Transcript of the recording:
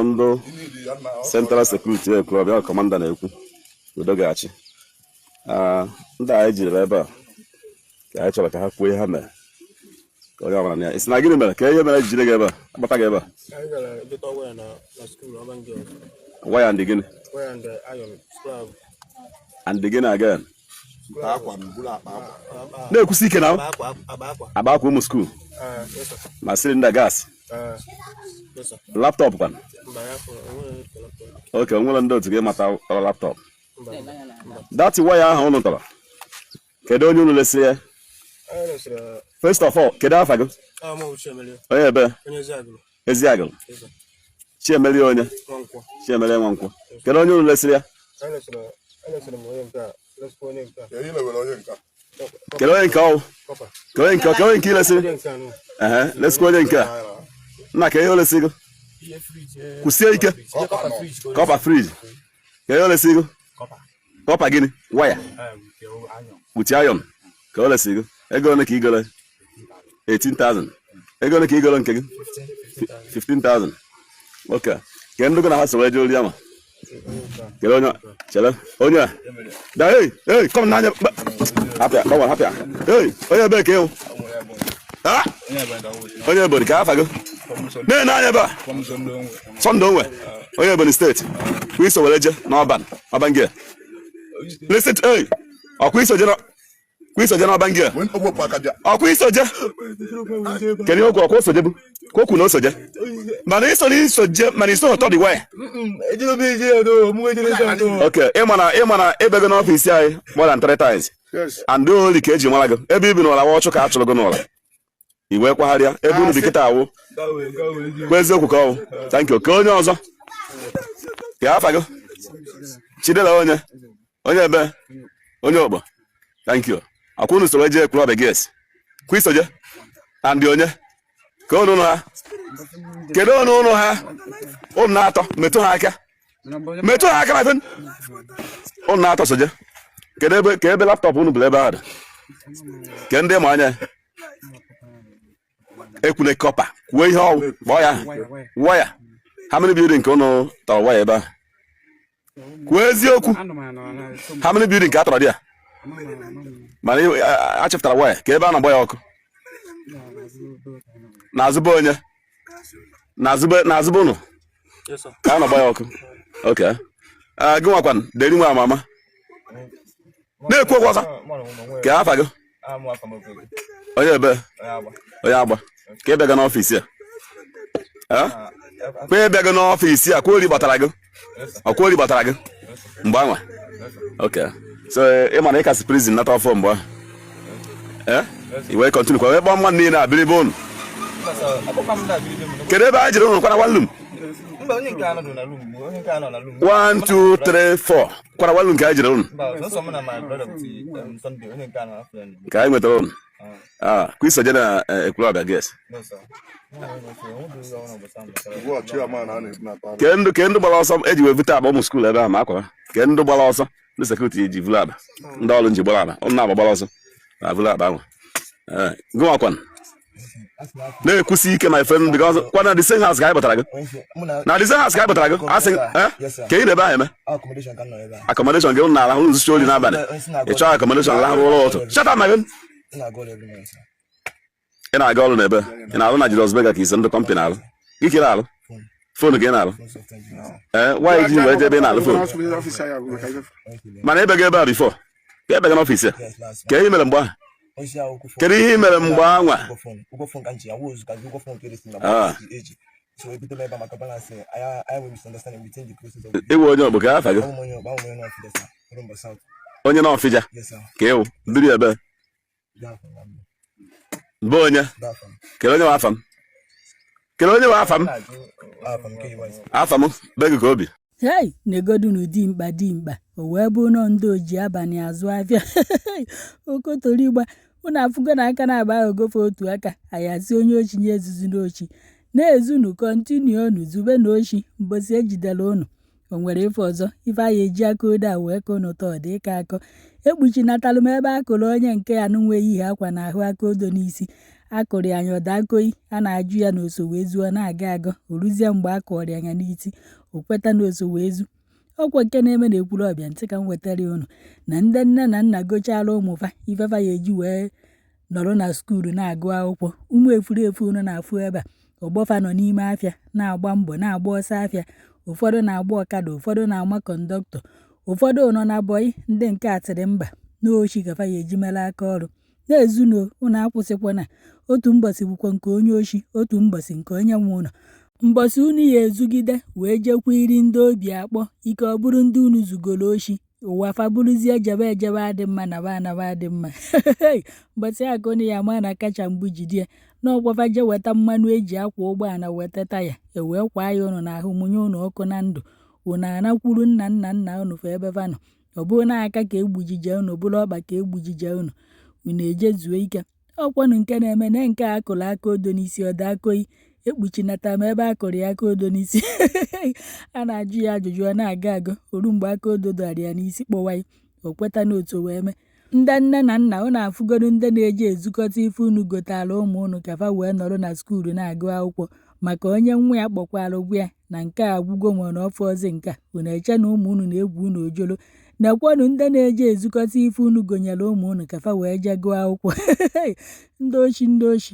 Ndụ Central Security Ekwulọbịa Kọmanda na-ekwu udo ga-achị. Ndị anyị jiri ebe a ka anyị chọrọ ka ha kwuo ihe ha mere. Onye ọbụla na ya. Isi na gịnị mere? Ka ihe mere jiri gị ebe a? Agbata gị ebe a? Wire and gịnị? Wire and iron scrap. And gịnị again? Na-ekwusi ike na agba akwa ụmụ skuul ma silinda gas. Laptop kwan. Okay, nwere ndị otu gị mata laptop. That wire ahụ unu tọrọ. Kedu onye unu lesi ya? First of all, kedu afa gị? Onye ebe? Eziagụlụ. Chiemeli onye? Chiemeli Nwankwọ. Kedu onye unu lesiri ya? Kedu onye nke ọwụ? Kedu onye nke ilesiri? Lesikwa onye nke a. Nna ka ihe olesi gị? Kwụsie ike. Kọpa friji. Ka ihe olesi gị? Kọpa gịnị? Waya. Kpuchi iron. Ka olesi gị? Ego ole ka ị gole? 18,000. Ego ole ka ị gole nke gị? 15,000. Okay. Ke ndị gị na ha so wee je ori ama? Kedu onye? Chere. Onye a? Da hey, come n'anya. Hapịa, come on, hapịa. Hey, onye ebe ka ịhụ? Ha? Onye Ebonyi ka afa gị? N'anya ebe a? Sunday Onwe. Onye Ebonyi steeti. Kwa iso were je n'ọban gị. Listen, hey. Ọkwa iso je n'ọban gị. Ọkwa iso je. Kedu okwu ọkwa iso je bụ? Ka okwu na oso je. Mana iso je, mana iso ọtọ dị waya. Okay, ịma na ebe gị n'ọfịs anyị more than 3 times. And only ka eji mara gị. Ebe ibi n'ụla wa ọchụ ka a chụrụ gị n'ụla. Iwe kwagharịa ebe unu bikịta awụ. Kwa eziokwu ka ọwụ. Thank you. Ka onye ọzọ. Ka afa gị. Chidela onye. Onye ebe. Onye Ogbo. Thank you. Akwa unu soro je Ekwulọbịa gas. Kwa iso je. And onye. Ka unu ha. Kedu unu ha? Unu na-atọ metụ ha aka. Metụ ha aka my friend. Unu na-atọ so je. Kedu ebe laptop unu bụ ebe ahụ? Ke ndị ma anya. Ekwune kọpa. Kwuo ihe ọwụ. Gbaa ya. Waya. How many building ka unu tọrọ waya ebe ahụ? Kwuo eziokwu. How many building ka a tọrọ dị ya? Mana a chepụtara waya ka ebe a na-agba ya ọkụ. N'azụba onye? N'azụba unu? Ka a na-agba ya ọkụ. Okay. Gị nwakwan deri nwe amama. Na-ekwu okwu ọzọ. Ka afa gị? Onye ebe? Onye Agba. Ka ebe gị n'ọfịs a? Kwa ebe gị n'ọfịs a, kwa ori gbatara gị? Ọkwa ori gbatara gị? Mgbe anwa? Okay. So ịma na ịkasị prison nata ọfọ mgbe ahụ? Iwe continue kwa ebe ọmụma niile abịrị ebe unu? Kedu ebe a jiri unu kwana one room? 1, 2, 3, 4. Kwana one room ka a jiri unu? Ka anyị nwetara unu? Kwa iso je na Ekwulọbịa gas. Ke ndụ gbara ọsọ eji wee vute agba ụmụ skuul ebe ahụ ma akwa. Ke ndụ gbara ọsọ ndị sekuriti ji vulu aba. Ndị ọrụ nji gbara aba. Ụnụ na-agba gbara ọsọ na vulu aba ahụ. Gị nwakwan. Na-ekwusi ike my friend because kwana the same house ka anyị batara gị. Na the same house ka anyị batara gị. Asị ka ị na-ebe ahụ eme. Accommodation gị ụnụ na-arahụ ụnụ zuchi ori n'abalị. Ị chọọ accommodation lahụ ụlọ ụtụ. Shut up my friend. Ị na-aga ọrụ n'ebe. Ị na-alụ na Julius Berger ka isi ndị kọmpanị alụ. Gị kere alụ. Fonu ka ị na-alụ. Nwaanyị ji wee jebe ị na-alụ fonu. Mana ebe gị ebe a bifo. Ka ebe gị n'ọfịs a. Ka ihe mere mgbe ahụ. Kedu ihe ị mere mgbe anwa? Iwe onye Ogbo ka afa gị? Onye n'Ọfịja? Ka ịwụ. Biri ebe? Bụ onye? Kedu onye nwe afa m? Kedu onye nwe afa m? Afa m Begu ka obi. Hey, negodu n'ụdị dimkpa. O wee bụ nọ ndị oji abalị azụ afịa. Okotorigba. Unu afụgo na aka na-agba ogofe otu aka. Ayazi onye ochi nye ezuzu n'ochi. Na-ezunu kọntinionu zube n'ochi mbosi ejidela unu. O nwere ife ọzọ. Ife anyị eji aka ode a wee kono tọ dị ka akọ. Ekpuchi natalụ m ebe akụrụ onye nke ya n'nweghị ihe akwa n'ahụ aka odo n'isi. akụrụ ya anya ọ daa koyi a na-ajụ ya na oso wee zuo na-aga agọ oruzie mgbe a kụọrọ ya anya n'iti o kweta na oso wee zu ọkwa nke na-eme na Ekwulọbịa ntị ka m wetara unu na ndị nne na nna gochaala ụmụfa ifefa ya eji wee nọrọ na skuulu na-agụ akwụkwọ ụmụ efuruefu unu na-afụ ebe a ọgbọfa nọ n'ime afịa na-agba mbọ na-agba ọsọ afịa ụfọdụ na-agba ọkada ụfọdụ na-ama kọndọktọ ụfọdụ nọ na bọyị ndị nke atịrị mba n'ochi kafa ya eji mere aka ọrụ na-ezuno unu akwụsịkwana otu mbọsị bụkwa nke onye ochi otu mbọsị nke onye nwe ụlọ mbọsị unu ya ezugide wee jekwa iri ndị obi akpọ ike ọ bụrụ ndị unu zugoro ochi ụwa fabụrụzie ejebe adị mma naba adị mma mbọsị aka unu ya ma na kacha mgbu jidie na ọgwafa je weta mmanụ eji akwa ụgbọala weta taya ewee kwaa ya unu n'ahụ mụnye unu ọkụ na ndụ unu anakwuru nna unu fa ebe fa nọ ọ bụrụ na aka ka egbujije unu bụrụ ọkpa ka egbujije unu eje zuo ike ọkwanụ nke na-eme na nke akụrụ aka odo n'isi ọ daa koyi ekpuchinata m ebe akụrụ ya aka odo n'isi a na-ajụ ya ajụjụ ọ na-aga agụ oru mgbe aka odo dara ya n'isi kpọwa ya o kweta n'otu wee mee ndị nne na nna unu afụgoro ndị na-eji ezukọta ife unu gotara ụmụ unu ka fa wee nọrọ na skuulu na-agụ akwụkwọ maka onye nwa ya kpọkwara ụgwọ ya na nke a gwugo nwere ọfọ ọzọ nke unu eche na ụmụ unu na-egwu unu ojolo na-ekwenụ ndị na-eji ezukọta ife unu gonyere ụmụ unu ka fa wee jee gụọ akwụkwọ ndị ochi